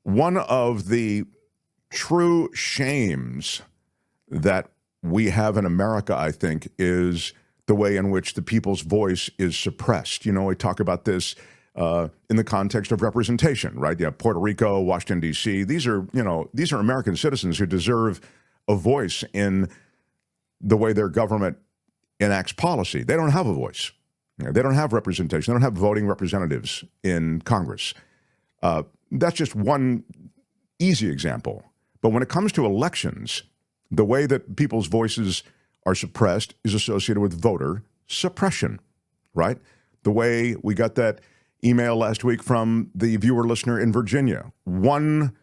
One of the true shames that we have in America, I think, is the way in which the people's voice is suppressed. You know, we talk about this in the context of representation, right? Yeah, Puerto Rico, Washington, D.C. These are American citizens who deserve a voice in the way their government enacts policy. They don't have a voice. You know, they don't have representation. They don't have voting representatives in Congress. That's just one easy example. But when it comes to elections, the way that people's voices are suppressed is associated with voter suppression, right? The way we got that email last week from the viewer listener in Virginia. One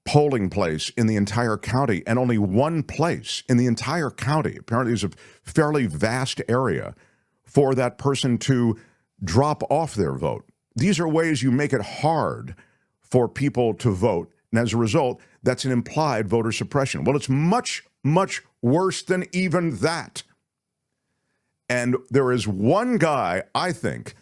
polling place in the entire county and only one place in the entire county. Apparently there's a fairly vast area for that person to drop off their vote. These are ways you make it hard for people to vote. And as a result, that's an implied voter suppression. Well, it's much, much worse than even that. And there is one guy, I think,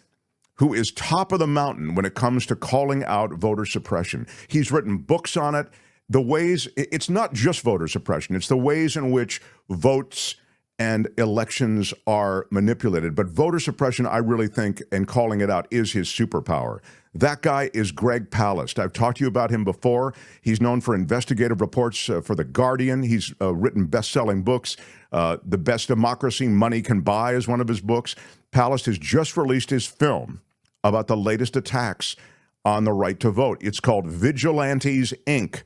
who is top of the mountain when it comes to calling out voter suppression. He's written books on it. The ways, it's not just voter suppression, it's the ways in which votes and elections are manipulated. But voter suppression, I really think, and calling it out is his superpower. That guy is Greg Palast. I've talked to you about him before. He's known for investigative reports for The Guardian. He's written best-selling books. The Best Democracy Money Can Buy is one of his books. Palast has just released his film about the latest attacks on the right to vote. It's called Vigilantes, Inc.,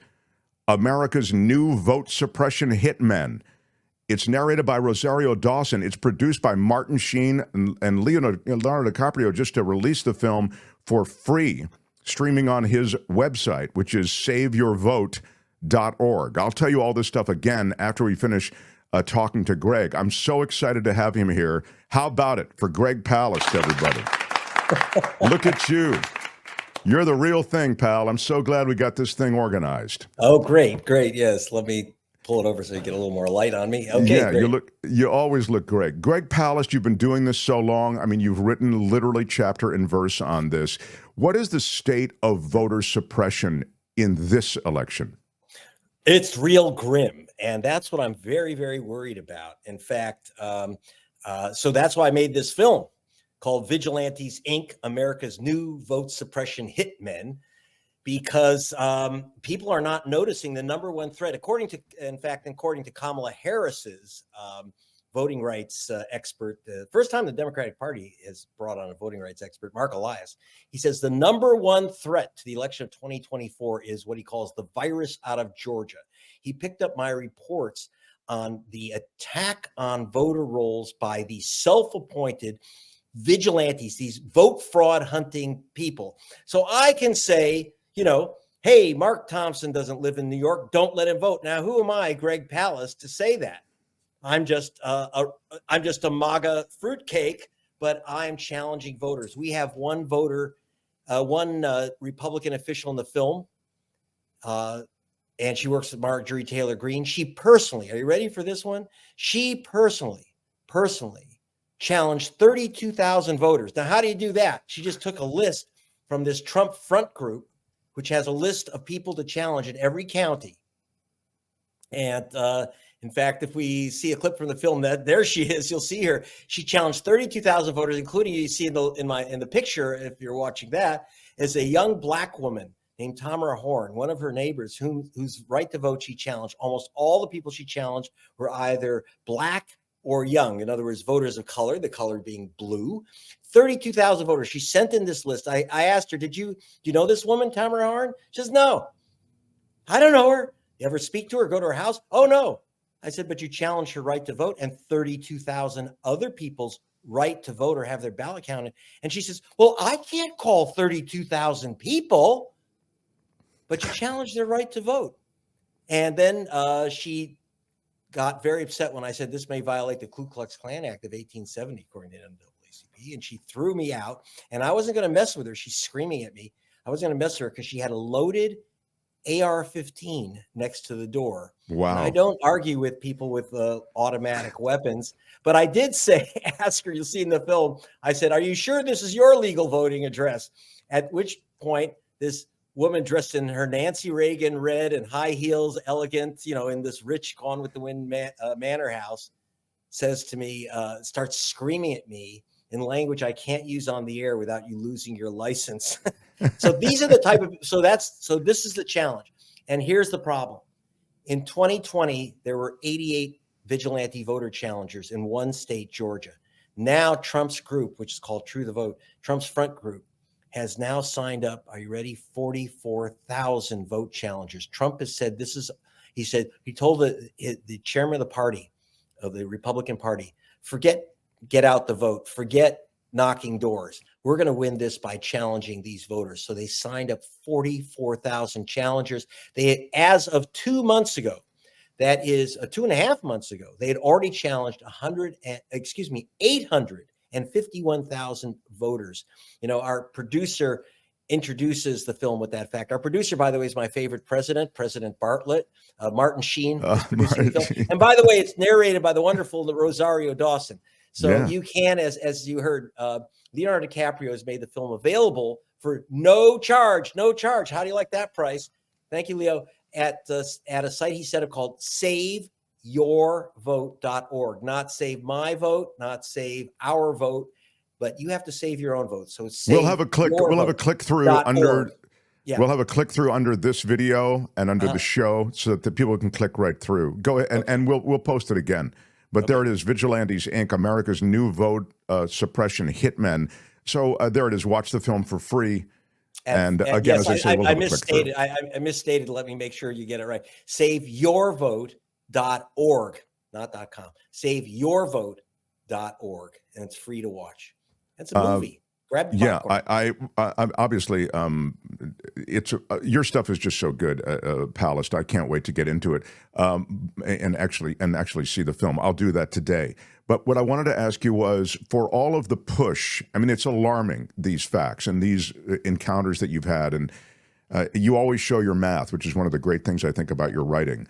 America's New Vote Suppression Hitmen. It's narrated by Rosario Dawson. It's produced by Martin Sheen and Leonardo DiCaprio just to release the film for free, streaming on his website, which is saveyourvote.org. I'll tell you all this stuff again after we finish talking to Greg. I'm so excited to have him here. How about it for Greg Palast, everybody? Look at you. You're the real thing, pal. I'm so glad we got this thing organized. Oh, great. Yes. Let me pull it over so you get a little more light on me. Okay, yeah, great. You always look great. Greg Palast, you've been doing this so long. I mean, you've written literally chapter and verse on this. What is the state of voter suppression in this election? It's real grim. And that's what I'm very, very worried about. In fact, so that's why I made this film called Vigilantes, Inc., America's New Vote Suppression Hitmen, because people are not noticing the number one threat. According to Kamala Harris's voting rights expert, the first time the Democratic Party has brought on a voting rights expert, Mark Elias, he says the number one threat to the election of 2024 is what he calls the virus out of Georgia. He picked up my reports on the attack on voter rolls by the self-appointed vigilantes, these vote fraud hunting people. So I can say, hey, Mark Thompson doesn't live in New York. Don't let him vote. Now, who am I, Greg Palast, to say that? I'm just a MAGA fruitcake, but I'm challenging voters. We have one voter, one Republican official in the film, and she works with Marjorie Taylor Greene. She personally, are you ready for this one? She personally challenged 32,000 voters. Now, how do you do that? She just took a list from this Trump Front group, which has a list of people to challenge in every county. And in fact, if we see a clip from the film, there she is, you'll see her. She challenged 32,000 voters, including, you see in the picture, if you're watching that, is a young Black woman named Tamara Horn, one of her neighbors whose right to vote she challenged. Almost all the people she challenged were either Black or young. In other words, voters of color, the color being blue. 32,000 voters. She sent in this list. I asked her, do you know this woman, Tamara Horn? She says, no, I don't know her. You ever speak to her, go to her house? Oh, no. I said, but you challenged her right to vote and 32,000 other people's right to vote or have their ballot counted. And she says, well, I can't call 32,000 people, but you challenged their right to vote. And then she got very upset when I said this may violate the Ku Klux Klan Act of 1870, according to NAACP, and she threw me out. And I wasn't going to mess with her. She's screaming at me. I wasn't going to mess with her because she had a loaded AR-15 next to the door. Wow. And I don't argue with people with automatic weapons, but I did say, ask her, you'll see in the film, I said, are you sure this is your legal voting address? At which point this woman dressed in her Nancy Reagan red and high heels, elegant, in this rich Gone with the Wind manor house, says to me, starts screaming at me in language I can't use on the air without you losing your license. So these are the type of, so this is the challenge. And here's the problem. In 2020, there were 88 vigilante voter challengers in one state, Georgia. Now Trump's group, which is called True the Vote, Trump's front group, has now signed up, are you ready? 44,000 vote challengers. Trump has said he told the chairman of the party, of the Republican Party, get out the vote, forget knocking doors. We're going to win this by challenging these voters. So they signed up 44,000 challengers. As of 2 months ago, that is 2.5 months ago, they had already challenged 851,000 voters. Our producer introduces the film with that fact. Our producer, by the way, is my favorite president, President Bartlett. Martin Sheen is producing the film. And by the way, it's narrated by the wonderful Rosario Dawson. So you can, as you heard, Leonardo DiCaprio has made the film available for no charge. No charge. How do you like that price? Thank you, Leo. At a site he set up called SaveYourVote.org. Not save my vote, not save our vote, but you have to save your own vote. So it's we'll have a click through under. Yeah. We'll have a click through under this video and under the show so that the people can click right through. Go ahead and we'll post it again. But there it is, Vigilantes, Inc., America's new vote suppression hitmen. So there it is. Watch the film for free. And again, yes, as I say, we'll have a click through. I misstated. Let me make sure you get it right. SaveYourVote.org, not .com. SaveYourVote.org, and it's free to watch. It's a movie. Grab the popcorn. I obviously, your stuff is just so good, Palast. I can't wait to get into it and actually see the film. I'll do that today. But what I wanted to ask you was, for all of the push, I mean, it's alarming, these facts and these encounters that you've had, and you always show your math, which is one of the great things I think about your writing.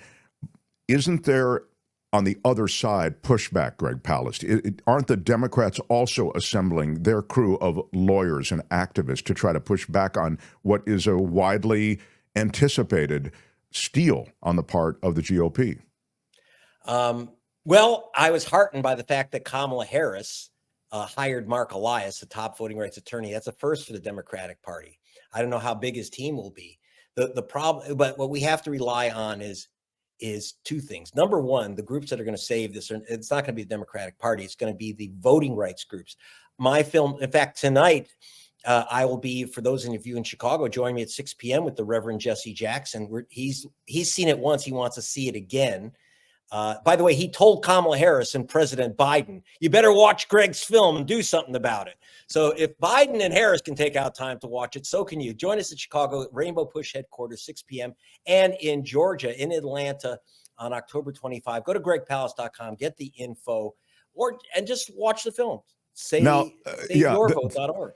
Isn't there, on the other side, pushback, Greg Palast? Aren't the Democrats also assembling their crew of lawyers and activists to try to push back on what is a widely anticipated steal on the part of the GOP? Well, I was heartened by the fact that Kamala Harris hired Mark Elias, the top voting rights attorney. That's a first for the Democratic Party. I don't know how big his team will be. The problem, but what we have to rely on is two things. Number one, the groups that are going to save this, it's not going to be the Democratic Party. It's going to be the voting rights groups. My film, in fact, tonight, I will be, for those of you in Chicago, join me at 6 p.m. with the Reverend Jesse Jackson. He's seen it once. He wants to see it again. By the way, he told Kamala Harris and President Biden, you better watch Greg's film and do something about it. So if Biden and Harris can take out time to watch it, so can you. Join us at Chicago, Rainbow Push headquarters, 6 p.m. And in Georgia, in Atlanta on October 25. Go to gregpalast.com, get the info, and just watch the film. SaveYourVote.org.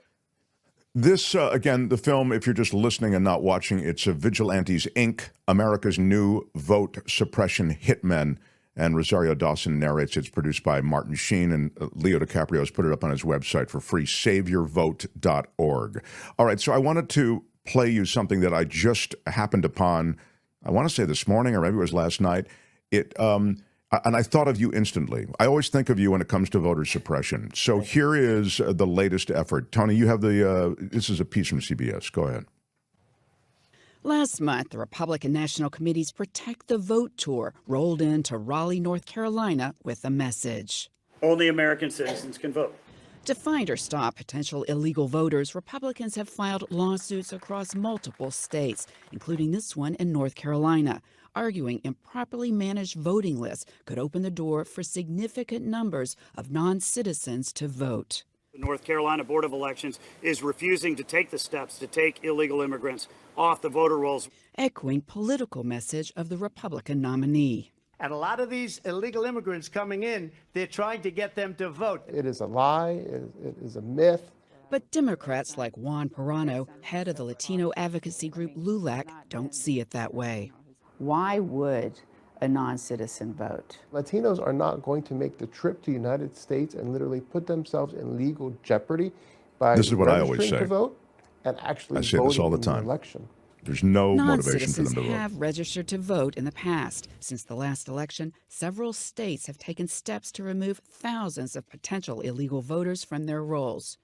This, again, the film, if you're just listening and not watching, it's Vigilantes, Inc., America's new vote suppression hitmen. And Rosario Dawson narrates. It's produced by Martin Sheen, and Leo DiCaprio has put it up on his website for free, SaveYourVote.org. All right, so I wanted to play you something that I just happened upon, I want to say this morning, or maybe it was last night. And I thought of you instantly. I always think of you when it comes to voter suppression. So here is the latest effort. Tony, you have this is a piece from CBS. Go ahead. Last month, the Republican National Committee's Protect the Vote tour rolled into Raleigh, North Carolina with a message. Only American citizens can vote. To find or stop potential illegal voters, Republicans have filed lawsuits across multiple states, including this one in North Carolina, arguing improperly managed voting lists could open the door for significant numbers of non-citizens to vote. The North Carolina Board of Elections is refusing to take the steps to take illegal immigrants off the voter rolls. Echoing political message of the Republican nominee. And a lot of these illegal immigrants coming in, they're trying to get them to vote. It is a lie. It is a myth. But Democrats like Juan Perano, head of the Latino advocacy group LULAC, don't see it that way. Why would a non-citizen vote? Latinos are not going to make the trip to the United States and literally put themselves in legal jeopardy by this is what I always say. To vote and actually I say this all the in time. The election. There's no motivation for them Non-citizens to vote. have registered to vote in the past. Since the last election, several states have taken steps to remove thousands of potential illegal voters from their rolls.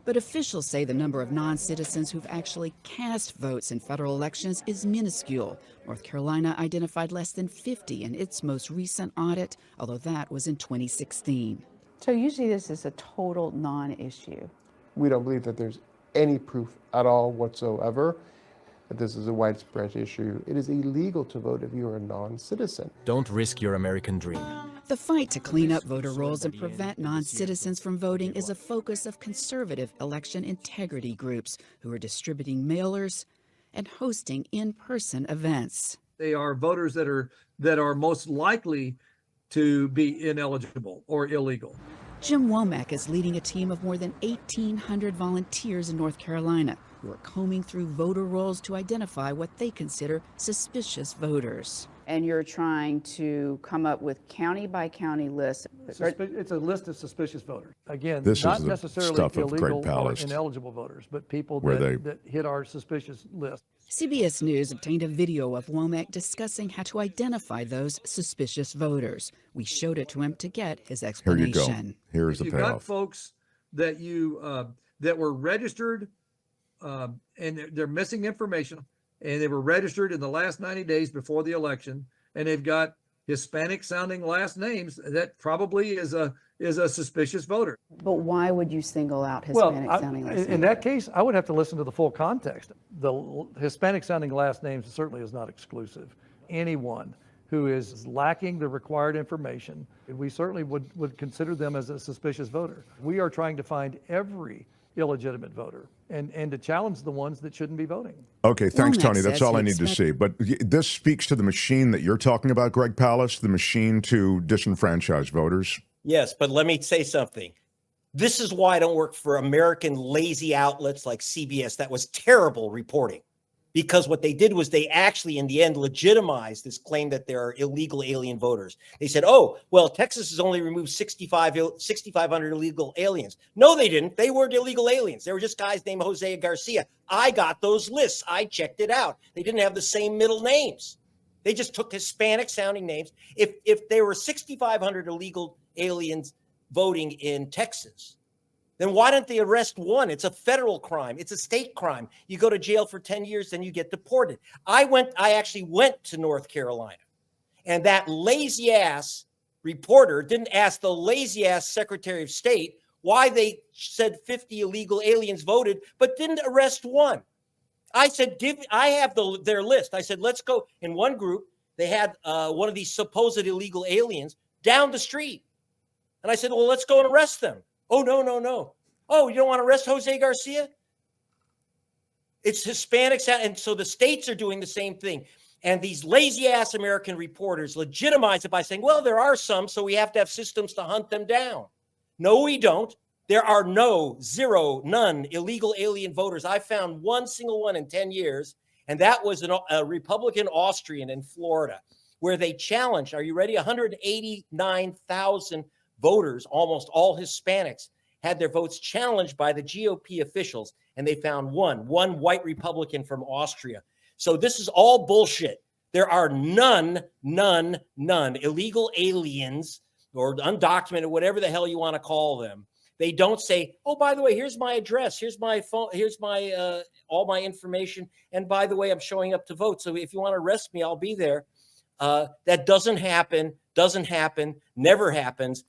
But officials say the number of non-citizens who've actually cast votes in federal elections is minuscule. North Carolina identified less than 50 in its most recent audit, although that was in 2016. So usually this is a total non-issue. We don't believe that there's any proof at all whatsoever that this is a widespread issue. It is illegal to vote if you are a non-citizen. Don't risk your American dream. The fight to clean up voter rolls and prevent non-citizens from voting is a focus of conservative election integrity groups who are distributing mailers and hosting in-person events. They are voters that are most likely to be ineligible or illegal. Jim Womack is leading a team of more than 1,800 volunteers in North Carolina who are combing through voter rolls to identify what they consider suspicious voters. And you're trying to come up with county by county lists. It's a list of suspicious voters. Again, This not is the necessarily stuff of Greg illegal or Palast, ineligible voters, but people where that hit our suspicious list. CBS News obtained a video of Womack discussing how to identify those suspicious voters. We showed it to him to get his Here you explanation. go. Here's the You've got payoff. folks that that were registered and they're missing information, and they were registered in the last 90 days before the election, and they've got Hispanic sounding last names. That probably is a suspicious voter. But why would you single out Hispanic sounding last names? In that case, I would have to listen to the full context. The Hispanic sounding last names certainly is not exclusive. Anyone who is lacking the required information, we certainly would consider them as a suspicious voter. We are trying to find every illegitimate voter and to challenge the ones that shouldn't be voting. Okay, thanks, Womack Tony. That's says all he I need to expect- see. But this speaks to the machine that you're talking about, Greg Palast, the machine to disenfranchise voters. Yes, but let me say something. This is why I don't work for American lazy outlets like CBS. That was terrible reporting, because what they did was they actually, in the end, legitimized this claim that there are illegal alien voters. They said, oh, well, Texas has only removed 6,500 illegal aliens. No, they didn't. They weren't illegal aliens. They were just guys named Jose Garcia. I got those lists. I checked it out. They didn't have the same middle names. They just took Hispanic sounding names. If there were 6,500 illegal aliens voting in Texas, then why don't they arrest one? It's a federal crime. It's a state crime. You go to jail for 10 years, then you get deported. I actually went to North Carolina, and that lazy ass reporter didn't ask the lazy ass Secretary of State why they said 50 illegal aliens voted, but didn't arrest one. I said, I have their list. I said, let's go. In one group, they had one of these supposed illegal aliens down the street. And I said, well, let's go and arrest them. Oh, no. Oh, you don't want to arrest Jose Garcia? It's Hispanics. And so the states are doing the same thing. And these lazy ass American reporters legitimize it by saying, well, there are some, so we have to have systems to hunt them down. No, we don't. There are none illegal alien voters. I found one single one in 10 years, and that was a Republican Austrian in Florida, where they challenged, are you ready? 189,000 voters, almost all Hispanics, had their votes challenged by the GOP officials, and they found one white Republican from Austria. So this is all bullshit. There are none illegal aliens or undocumented, whatever the hell you want to call them. They don't say, oh, by the way, here's my address, here's my phone, here's my all my information, and by the way, I'm showing up to vote. So if you want to arrest me, I'll be there. That doesn't happen, never happens.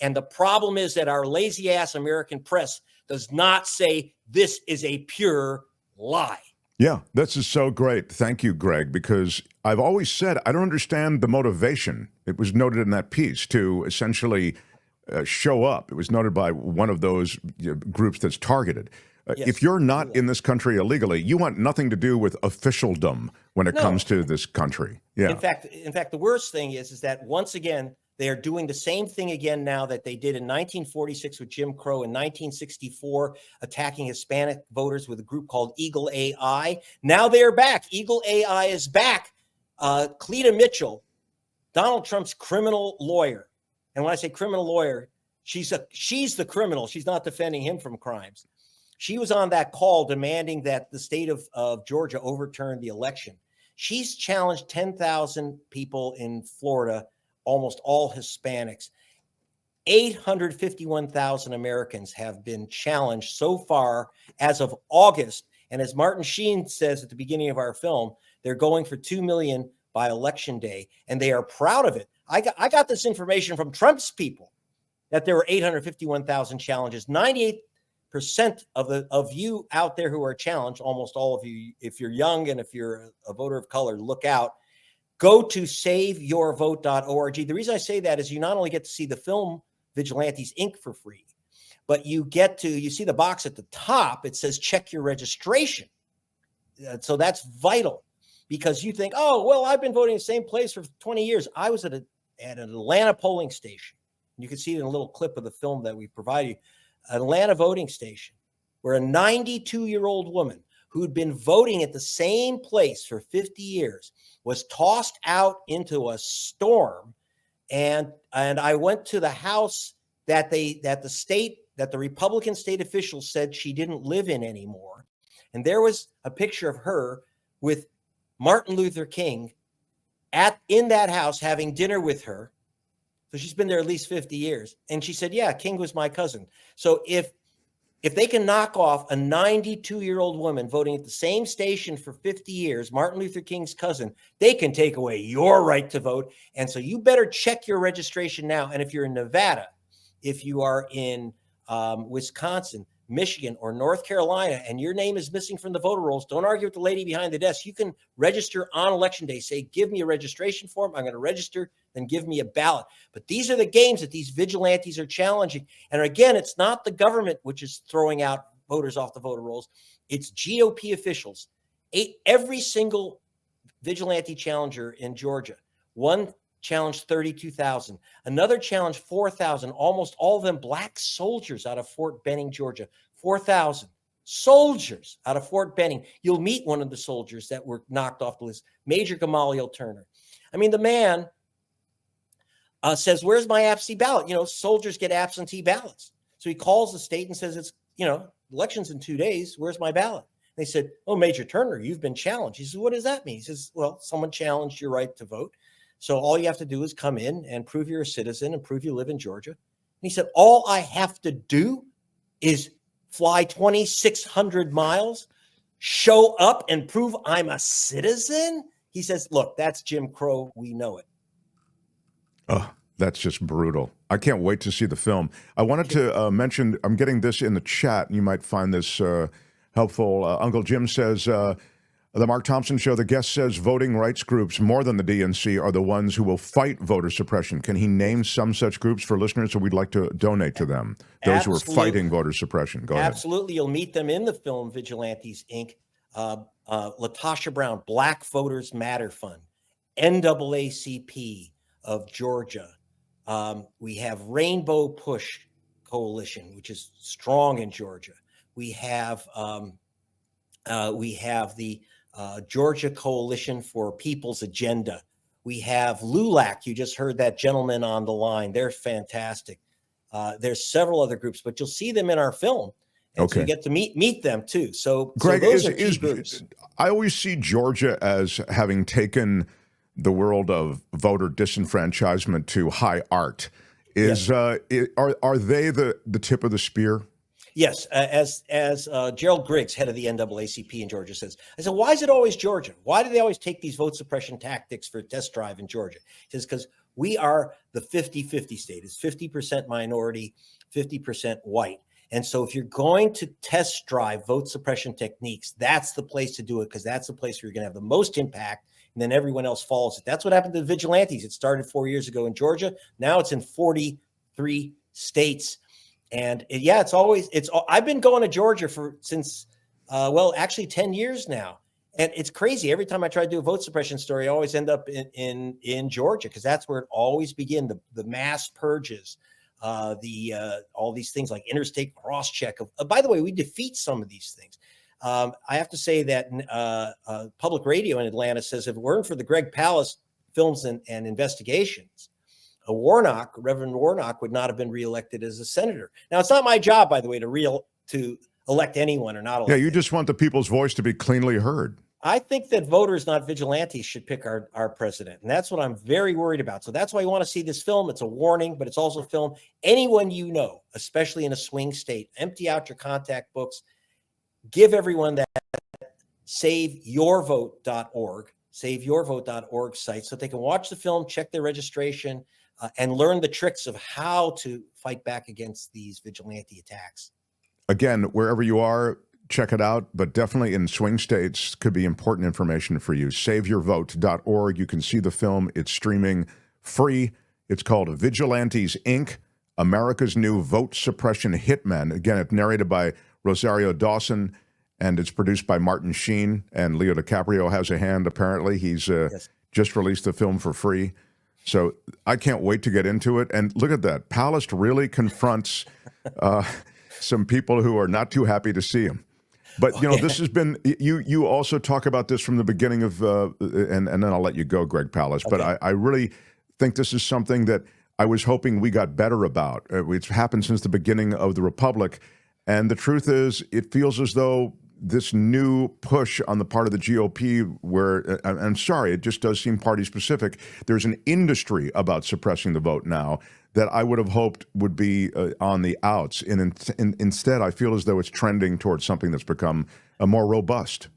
And the problem is that our lazy ass American press does not say this is a pure lie. Yeah, this is so great. Thank you, Greg, because I've always said I don't understand the motivation. It was noted in that piece to essentially show up. It was noted by one of those groups that's targeted. Yes, if you're not in this country illegally, you want nothing to do with officialdom when it comes to this country. Yeah. In fact, the worst thing is that once again, they are doing the same thing again now that they did in 1946 with Jim Crow, in 1964, attacking Hispanic voters with a group called Eagle AI. Now they are back. Eagle AI is back. Cleta Mitchell, Donald Trump's criminal lawyer. And when I say criminal lawyer, she's the criminal. She's not defending him from crimes. She was on that call demanding that the state of Georgia overturn the election. She's challenged 10,000 people in Florida, almost all Hispanics. 851,000 Americans have been challenged so far as of August. And as Martin Sheen says at the beginning of our film, they're going for 2 million by election day, and they are proud of it. I got this information from Trump's people that there were 851,000 challenges. 98% of you out there who are challenged, almost all of you, if you're young and if you're a voter of color, look out. Go to saveyourvote.org. The reason I say that is you not only get to see the film Vigilantes Inc. for free, but you see the box at the top. It says check your registration. So that's vital, because you think, oh, well, I've been voting in the same place for 20 years. I was at an Atlanta polling station. You can see it in a little clip of the film that we provided you. An Atlanta voting station where a 92-year-old woman who'd been voting at the same place for 50 years was tossed out into a storm. And I went to the house that the Republican state officials said she didn't live in anymore. And there was a picture of her with Martin Luther King in that house having dinner with her. So she's been there at least 50 years. And she said, yeah, King was my cousin. So if they can knock off a 92-year-old woman voting at the same station for 50 years, Martin Luther King's cousin, they can take away your right to vote. And so you better check your registration now. And if you're in Nevada, if you are in Wisconsin, Michigan, or North Carolina, and your name is missing from the voter rolls, don't argue with the lady behind the desk. You can register on election day. Say, give me a registration form. I'm going to register, then give me a ballot. But these are the games that these vigilantes are challenging. And again, it's not the government which is throwing out voters off the voter rolls. It's GOP officials. Every single vigilante challenger in Georgia, one challenged 32,000. Another challenged 4,000, almost all of them black soldiers out of Fort Benning, Georgia. 4,000 soldiers out of Fort Benning. You'll meet one of the soldiers that were knocked off the list, Major Gamaliel Turner. I mean, the man says, where's my absentee ballot? Soldiers get absentee ballots. So he calls the state and says, election's in 2 days. Where's my ballot? They said, oh, Major Turner, you've been challenged. He says, what does that mean? He says, well, someone challenged your right to vote. So all you have to do is come in and prove you're a citizen and prove you live in Georgia. And he said, all I have to do is fly 2,600 miles, show up and prove I'm a citizen. He says, look, that's Jim Crow. We know it. Oh, that's just brutal. I can't wait to see the film. I wanted to mention, I'm getting this in the chat, and you might find this helpful. Uncle Jim says, the Mark Thompson Show, the guest says voting rights groups more than the DNC are the ones who will fight voter suppression. Can he name some such groups for listeners who we'd like to donate to them? Those who are fighting voter suppression. Go ahead. Absolutely. You'll meet them in the film Vigilantes, Inc. Latasha Brown, Black Voters Matter Fund, NAACP of Georgia. We have Rainbow Push Coalition, which is strong in Georgia. We have the Georgia Coalition for People's Agenda. We have LULAC. You just heard that gentleman on the line. They're fantastic. There's several other groups, but you'll see them in our film. And so you get to meet them too. So, Greg, those are key groups. I always see Georgia as having taken the world of voter disenfranchisement to high art. Are they the tip of the spear? Yes, as Gerald Griggs, head of the NAACP in Georgia, says, I said, why is it always Georgia? Why do they always take these vote suppression tactics for a test drive in Georgia? He says, because we are the 50-50 state. It's 50% minority, 50% white. And so if you're going to test drive vote suppression techniques, that's the place to do it, because that's the place where you're going to have the most impact, and then everyone else follows it. That's what happened to the Vigilantes. It started 4 years ago in Georgia. Now it's in 43 states. And I've been going to Georgia since 10 years now. And it's crazy. Every time I try to do a vote suppression story, I always end up in Georgia, because that's where it always begins. The mass purges, all these things like interstate cross-check. By the way, we defeat some of these things. I have to say that public radio in Atlanta says if it weren't for the Greg Palast films and investigations, Reverend Warnock would not have been reelected as a senator. Now, it's not my job, by the way, to elect anyone or not elect Yeah, you anyone. just want the people's voice to be cleanly heard. I think that voters, not vigilantes, should pick our president. And that's what I'm very worried about. So that's why you want to see this film. It's a warning, but it's also a film. Anyone you know, especially in a swing state, empty out your contact books. Give everyone that saveyourvote.org site so they can watch the film, check their registration, and learn the tricks of how to fight back against these vigilante attacks. Again, wherever you are, check it out, but definitely in swing states could be important information for you. Saveyourvote.org. You can see the film. It's streaming free. It's called Vigilantes, Inc., America's New Vote Suppression Hitmen. Again, it's narrated by Rosario Dawson, and it's produced by Martin Sheen, and Leo DiCaprio has a hand, apparently. He's just released the film for free. So I can't wait to get into it. And look at that. Palast really confronts some people who are not too happy to see him. But, you know, this has been, you also talk about this from the beginning of, and then I'll let you go, Greg Palast. Okay. But I really think this is something that I was hoping we got better about. It's happened since the beginning of the Republic. And the truth is, it feels as though this new push on the part of the GOP, where, I'm sorry, it just does seem party specific. There's an industry about suppressing the vote now that I would have hoped would be on the outs. And instead, I feel as though it's trending towards something that's become more robust.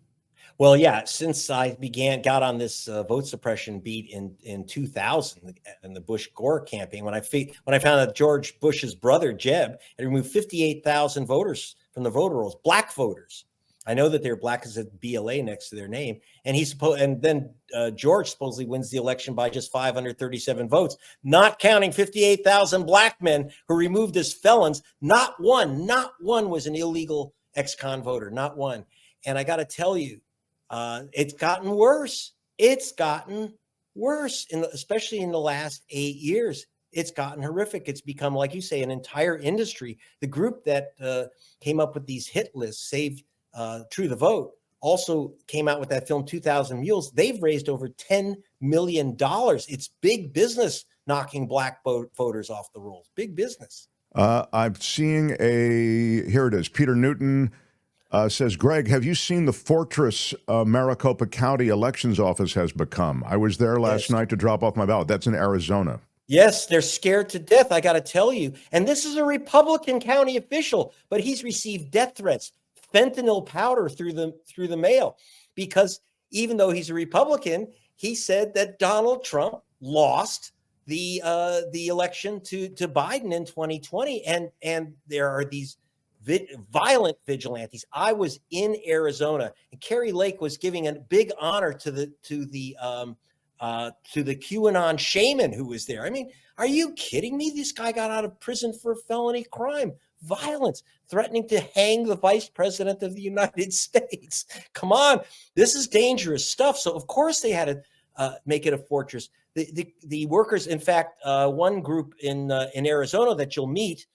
Well, yeah, since I got on this vote suppression beat in 2000 in the Bush-Gore campaign, when I found that George Bush's brother, Jeb, had removed 58,000 voters from the voter rolls, black voters. I know that they're black because of BLA next to their name. And then George supposedly wins the election by just 537 votes, not counting 58,000 black men who removed as felons. Not one was an illegal ex-con voter, not one. And I got to tell you, it's gotten worse. It's gotten worse, especially in the last 8 years. It's gotten horrific. It's become, like you say, an entire industry. The group that came up with these hit lists, Save True the Vote, also came out with that film 2000 Mules. They've raised over $10 million. It's big business knocking black voters off the rolls. Big business. I'm seeing here it is. Peter Newton says, Greg, have you seen the fortress Maricopa County Elections Office has become? I was there last night to drop off my ballot. That's in Arizona. Yes, they're scared to death, I got to tell you. And this is a Republican county official, but he's received death threats, fentanyl powder through the mail, because even though he's a Republican, he said that Donald Trump lost the election to Biden in 2020, and there are these violent vigilantes. I was in Arizona, and Carrie Lake was giving a big honor to the QAnon shaman who was there. I mean, are you kidding me? This guy got out of prison for felony crime, violence, threatening to hang the vice president of the United States. Come on, this is dangerous stuff. So of course they had to make it a fortress. The workers, in fact, one group in Arizona that you'll meet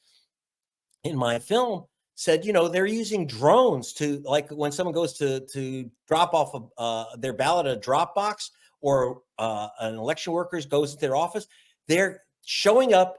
in my film said, you know, they're using drones to, like, when someone goes to drop off their ballot at a drop box, or an election worker goes into their office, they're showing up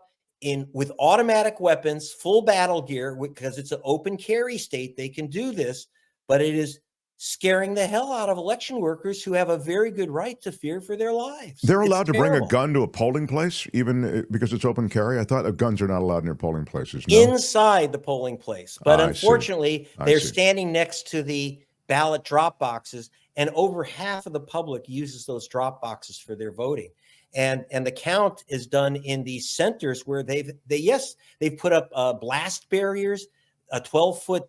with automatic weapons, full battle gear, because it's an open carry state. They can do this, but it is scaring the hell out of election workers who have a very good right to fear for their lives. They're allowed to bring a gun to a polling place, even because it's open carry? I thought guns are not allowed near polling places. No? Inside the polling place. But unfortunately, they're standing next to the ballot drop boxes, and over half of the public uses those drop boxes for their voting. And the count is done in these centers where they've put up blast barriers, a 12-foot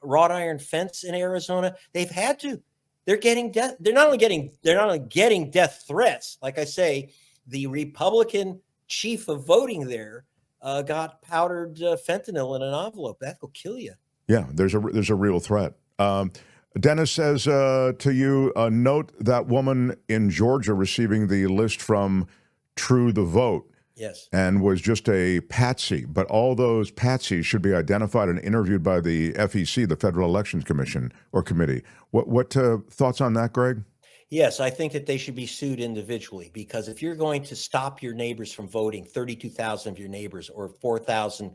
wrought iron fence in Arizona. They've had to. They're getting death. They're not only getting death threats. Like I say, the Republican chief of voting there got powdered fentanyl in an envelope. That will kill you. Yeah, there's a real threat. Dennis says to you, note that woman in Georgia receiving the list from True the Vote. Yes. And was just a patsy. But all those patsies should be identified and interviewed by the FEC, the Federal Elections Commission or Committee. What thoughts on that, Greg? Yes, I think that they should be sued individually, because if you're going to stop your neighbors from voting, 32,000 of your neighbors or 4,000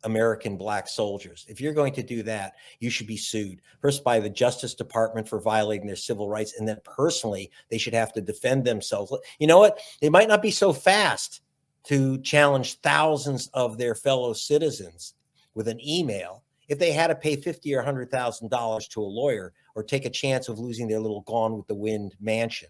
American black soldiers. If you're going to do that, you should be sued first by the Justice Department for violating their civil rights, and then personally, they should have to defend themselves. You know what? They might not be so fast to challenge thousands of their fellow citizens with an email if they had to pay $50,000 or $100,000 to a lawyer or take a chance of losing their little Gone with the Wind mansion.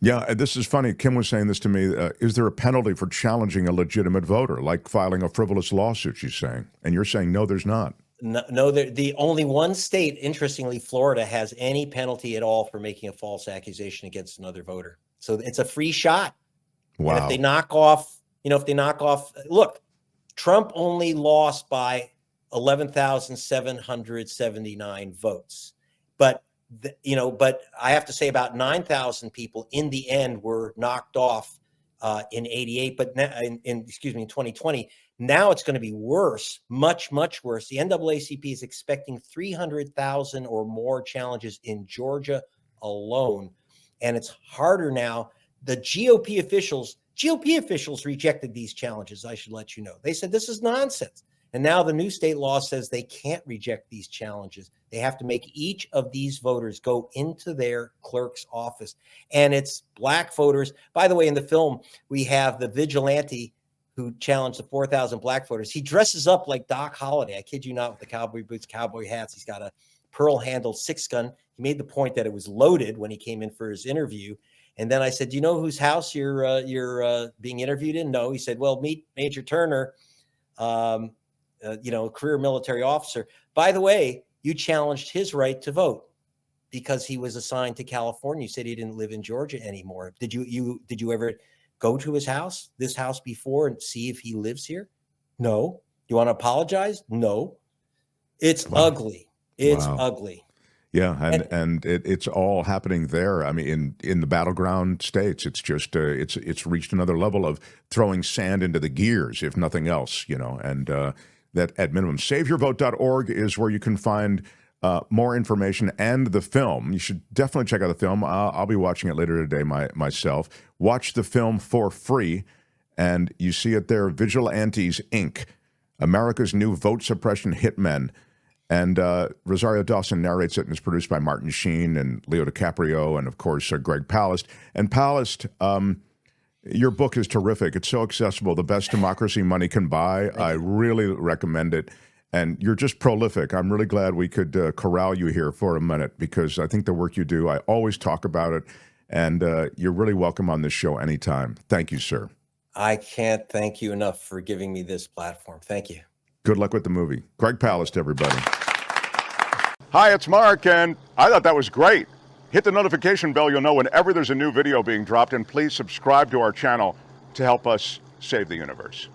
Yeah, this is funny. Kim was saying this to me. Is there a penalty for challenging a legitimate voter, like filing a frivolous lawsuit, she's saying? And you're saying, no, there's not. No, the only one state, interestingly, Florida, has any penalty at all for making a false accusation against another voter. So it's a free shot. Wow. And if they knock off, look, Trump only lost by 11,779 votes. But but I have to say about 9,000 people in the end were knocked off in 88, but now, in 2020. Now it's going to be worse, much, much worse. The NAACP is expecting 300,000 or more challenges in Georgia alone. And it's harder now. The GOP officials rejected these challenges, I should let you know. They said this is nonsense. And now the new state law says they can't reject these challenges. They have to make each of these voters go into their clerk's office. And it's black voters. By the way, in the film, we have the vigilante who challenged the 4,000 black voters. He dresses up like Doc Holliday. I kid you not, with the cowboy boots, cowboy hats. He's got a pearl-handled 6-gun. He made the point that it was loaded when he came in for his interview. And then I said, do you know whose house you're being interviewed in? No. He said, well, meet Major Turner, career military officer. By the way, you challenged his right to vote because he was assigned to California. You said he didn't live in Georgia anymore. Did you ever go to this house before and see if he lives here? No. You want to apologize? No. It's ugly. It's ugly. Yeah, and it's all happening there. I mean, in the battleground states, it's just it's reached another level of throwing sand into the gears, if nothing else, and that at minimum. SaveYourVote.org is where you can find more information and the film. You should definitely check out the film. I'll be watching it later today myself. Watch the film for free, and you see it there, Vigilantes, Inc., America's New Vote Suppression Hitmen. And Rosario Dawson narrates it, and it's produced by Martin Sheen and Leo DiCaprio and, of course, Greg Palast. And Palast, your book is terrific. It's so accessible, the best democracy money can buy. I really recommend it. And you're just prolific. I'm really glad we could corral you here for a minute because I think the work you do, I always talk about it. And you're really welcome on this show anytime. Thank you, sir. I can't thank you enough for giving me this platform. Thank you. Good luck with the movie. Greg Palast, everybody. Hi, it's Mark, and I thought that was great. Hit the notification bell. You'll know whenever there's a new video being dropped, and please subscribe to our channel to help us save the universe.